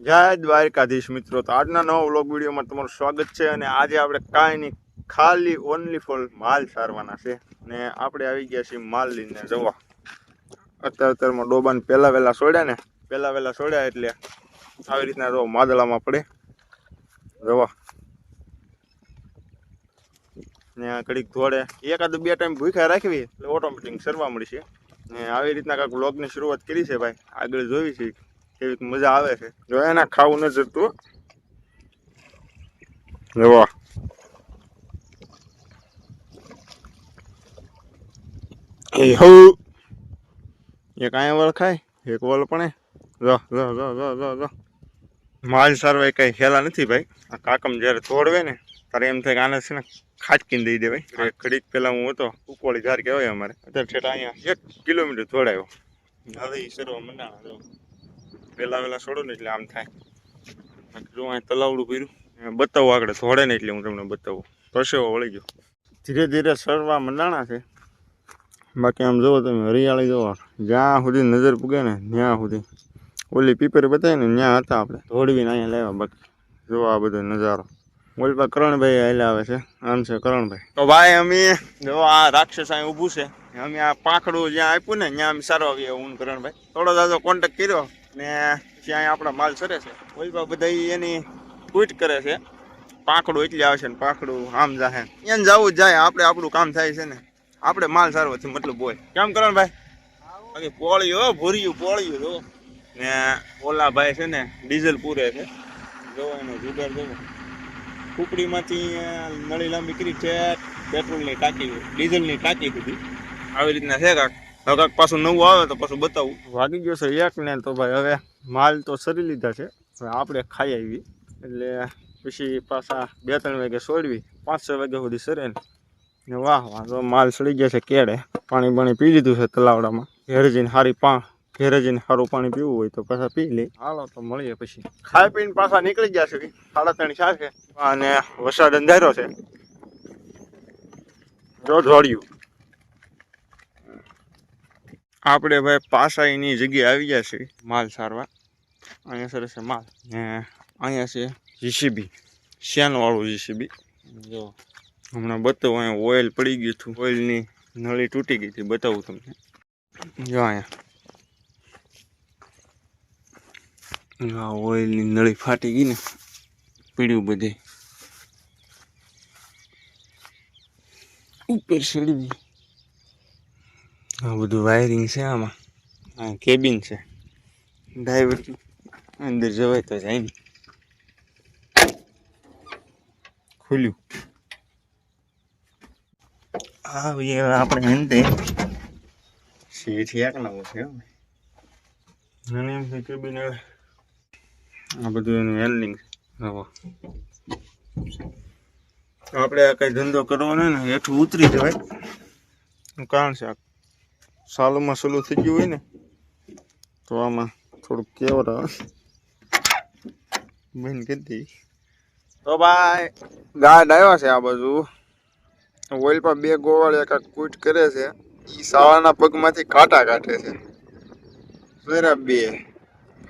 જય દ્વારકાધીશ મિત્રો, તો આજના નવા વ્લોગ વિડીયોમાં તમારું સ્વાગત છે. અને આજે આપણે કાંઈ નહીં, ખાલી ઓનલી ફોર માલ સારવાના છે. ને આપણે આવી ગયા છીએ માલ લઈને જવા. અત્યારમાં ડોબાને પહેલા વહેલા છોડ્યા એટલે આવી રીતના જો માદળામાં પડે જવા ને ઘડીક ધોડે એકાદ બે ટાઈમ ભૂખ્યા રાખવી એટલે ઓટોમેટિક સરવા મળશે. ને આવી રીતના કાંઈક વ્લોગની શરૂઆત કરી છે ભાઈ, આગળ જોઈ છે કેવી મજા આવે છે. જો એના ખાવું ન જતું જવા એક અહીંયા વળ ખાય એક વળ પણ માલ સારવાય કઈ ખેલા નથી ભાઈ. આ કાકમ જયારે તોડવે ને ત્યારે એમ થાય કે આને છે ને ખાટકીને દઈ દેવાય. ઘડીક પેલા હું હતો ઉકોળી ધાર કહેવાય અમારે, અત્યારે છેટા અહીંયા 1 કિલોમીટર થોડાયો. હવે એ સરવા મંડાણા વહેલા છોડો ને એટલે આમ થાય. જો અહીં તલાવડું કર્યું બતાવું આગળ થોડે ને એટલે હું તમને બતાવું. પરસેવો વળી ગયો, ધીરે ધીરે સરવા મંડાણા છે. બાકી આમ જુઓ તમે હરિયાળી જુઓ, જ્યાં સુધી નજર પૂગે ને ત્યાં સુધી ઓલી પીપર બતાવે ને ત્યાં હતા આપણે ધોડવીને અહીંયા લાવ્યા. બાકી જુઓ આ બધો નજારો. ઓલી પર કરણભાઈ હાલ્યા આવે છે, આમ છે કરણભાઈ. તો ભાઈ અમે જો આ રાક્ષસ અહીં ઊભું છે, અમે આ પાંખડું જ્યાં આપ્યું ને ત્યાં અમે સારવા આવીએ. હું કરણભાઈ થોડો દાદો કોન્ટેક્ટ કર્યો ને ત્યાં આપણા માલ સરે છે. ઓલી પર બધા એની ટ્વીટ કરે છે, પાંખડું એટલી આવશે ને પાંખડું આમ જાહે. એને જવું જ જાય, આપણે આપણું કામ થાય છે ને, આપણે માલ સારવાથી મતલબ હોય. કેમ કરણભાઈ? બાકી પોળ્યું ભૂર્યું પોળ્યું જો ને ઓલા ભાઈ છે ને ડીઝલ પૂરે છે. જો એનો જુગાર જોવો, કુકડીમાંથી નળી લાંબી કરી છે પેટ્રોલની ટાંકી ડીઝલની ટાંકી સુધી. આવી રીતના છે કાંક. હવે કાંક પાછું નવું આવે તો પાછું બતાવું. વાગી ગયો છે 1 ને તો ભાઈ હવે માલ તો સરી લીધા છે. હવે આપણે ખાઈ આવી એટલે પછી પાછા 2-3 વાગે છોડવી, 5-6 વાગ્યા સુધી સરે ને વાહ વાહ. તો માલ સડી ગયા છે કેળે. પાણી પી લીધું છે તલાવડામાં. ઘેર જઈને સારું પાણી પીવું હોય તો પાછા પી લે. હાલો તો મળીએ પછી. ખાઈ પીને પાછા નીકળી ગયા છે. 3:30 છે અને વરસાદ અંધારો છે. જો જોડ્યું આપણે ભાઈ પાછા એની જગ્યાએ આવી ગયા છે માલ સારવા. અહીંયા સરસ છે માલ ને અહીંયા છે જીસીબી, શ્યાનવાળું જીસીબી. જો હમણાં બતાવું, અહીંયા ઓઇલ પડી ગયું હતું, ઓઇલની નળી તૂટી ગઈ હતી, બતાવું તમને. જો અહીંયા ઓઇલની નળી ફાટી ગઈ ને પીડ્યું બધે ઉપર ચડવી. આ બધું વાયરિંગ છે આમાં. આ કેબિન છે, ડ્રાઈવર અંદર જવાય તો જાય ને. ખુલ્યું હા ભાઈ. હવે આપણે અંતે સીટ એક નવો છે અને એમ છે કેબિન. હવે આ બધું એનું હેન્ડલિંગ હવે આપણે આ કઈ ધંધો કરવાનો ને હેઠું ઉતરી જવાય. કારણ છે આ સાલોમાં સલું થઈ ગયું હોય ને તો આમાં થોડુંક કેવર બંધ કરી દઈ. તો ભાઈ ગાડ આવ્યા છે આ બાજુ. ઓઇલ પર 2 ગોવાળિયા કાંક કૂટ કરે છે. એ સાવાના પગમાંથી કાંટા કાઢે છે. બરાબર 2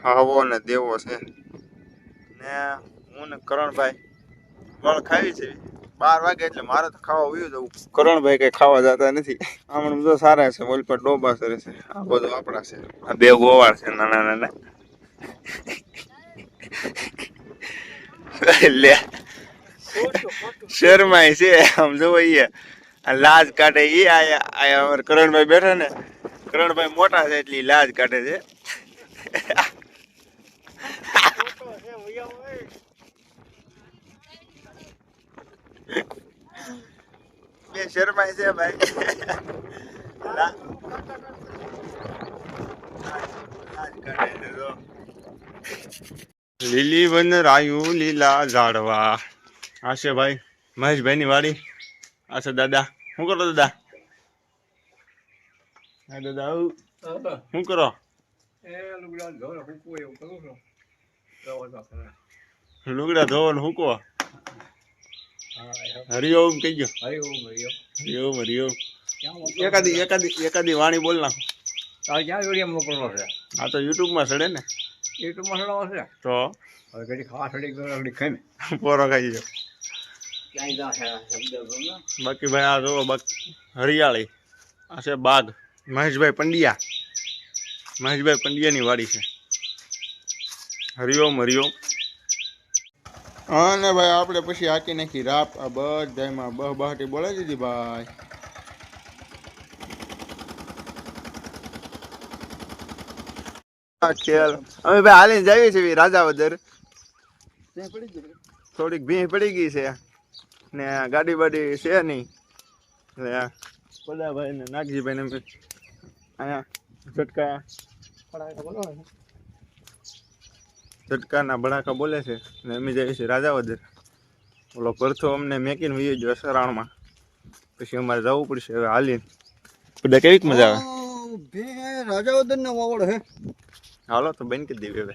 હાવો ને દેવો છે ને હું ને કરણભાઈ વળ ખાવી છે 12 વાગે એટલે મારે તો ખાવા વયું જવું. કરણભાઈ કઈ ખાવા જતા નથી. આમ તો સારા છે. ઓઇલ પર ડોબા સરે છે. આ બધું આપણા છે. આ 2 ગોવાળ છે નાના નાના. લે શર્માય છે આમ જોવો. આ લાજ કાઢે એ આયા અમારે કરણભાઈ બેઠા ને. કરણભાઈ મોટા છે એટલે લાજ કાઢે છે. બે શર્માય છે ભાઈ. લીલી વન રાયું લીલા ઝાડવા. આ છે ભાઈ મહેશભાઈ ની વાડી. આ છે દાદા. શું કરો દાદા? હા દાદા શું કરો? લુગડા ધોવાનું હુકો. હરિઓમ કહી ગયો. હરિઓમ હરિઓમ. એકાદી વાણી બોલ નાખો. ક્યાં વિડીયો મોકલવો છે? આ તો યુટ્યુબમાં ચડે ને. એ તો મસાલો છે તો હવે કદી ખાવા છોડી ઘડી ખાઈ પોરો ખાઈ ગયો. ક્યાંય જા શબ્દ બોલો બાકી ભાઈ આ જો હરિયાળી આ છે બાગ. મહેશભાઈ પંડ્યાની વાડી છે. હરિઓમ હરિઓમ. અને ભાઈ આપણે પછી હાકી નાખી રાપ. આ બધામાં બહાટી બોલાવી દીધી ભાઈ. ખેલ અમે ભાઈ હાલીને જઈએ છીએ રાજાવદર. થોડીક ભીં પડી ગઈ છે ને ગાડી બાડી છે નહીં એટલે બધાભાઈ ને નાગજીભાઈ ને અહીંયા ઝટકાના ભડાકા બોલે છે ને અમે જઈએ છીએ રાજાવદર. ઓલો પરથો અમને મેકીને વહી ગયો સરાણમાં. પછી અમારે જવું પડશે હવે હાલીને. બધા કેવી મજા આવે. રાજાવદર ના વાવડ હે. હાલો તો બંધ કરી દેવી હવે.